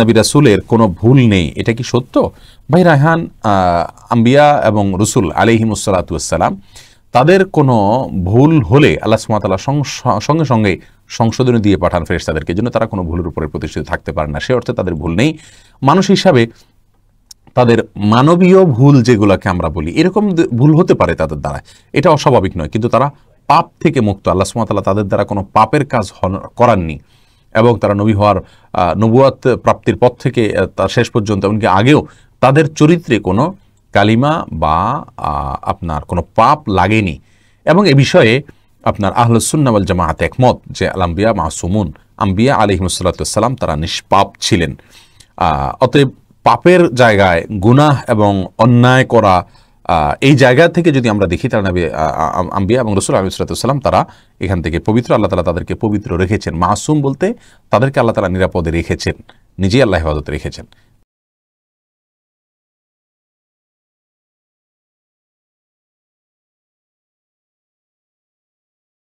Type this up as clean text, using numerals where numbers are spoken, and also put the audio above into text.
নবী রাসূলের কোনো ভুল নেই, এটা কি সত্য? ভাই রায়হান, আম্বিয়া এবং রসুল আলাইহিমুস সালাতু ওয়াস সালাম তাদের কোনো ভুল হলে আল্লাহ সুবহানাহু ওয়া তাআলা সঙ্গে সঙ্গে সংশোধনী দিয়ে পাঠান ফেরেশতাদেরকে, জন্য তারা কোনো ভুলের উপরে প্রতিষ্ঠিত থাকতে পারে না। সে অর্থে তাদের ভুল নেই। মানুষ হিসাবে তাদের মানবীয় ভুল যেগুলোকে আমরা বলি, এরকম ভুল হতে পারে তাদের দ্বারা, এটা অস্বাভাবিক নয়, কিন্তু তারা পাপ থেকে মুক্ত। আল্লাহ সুবহানাহু ওয়া তাআলা তাদের দ্বারা কোনো পাপের কাজ করাননি, এবং তারা নবী হওয়ার নবুয়াত প্রাপ্তির পর থেকে তার শেষ পর্যন্ত, এমনকি আগেও তাদের চরিত্রে কোনো কালিমা বা আপনার কোনো পাপ লাগেনি। এবং এ বিষয়ে আপনার আহলুস সুন্নাহ ওয়াল জামাআত একমত যে আল আম্বিয়া মাসুমুন, আম্বিয়া আলাইহিমুস সালাতু ওয়াস সালাম তারা নিষ্পাপ ছিলেন। অতএব পাপের জায়গায় গুনাহ এবং অন্যায় করা, এই জায়গা থেকে যদি আমরা দেখি, তারা নবী আম্বিয়া এবং রাসূল আলাইহিস সালাতু ওয়াস সালাম তারা এখান থেকে পবিত্র। আল্লাহ তাআলা তাদেরকে পবিত্র রেখেছেন। মাসুম বলতে তাদেরকে আল্লাহ তাআলা নিরাপদে রেখেছেন, নিজেই আল্লাহ হেফাজতে রেখেছেন।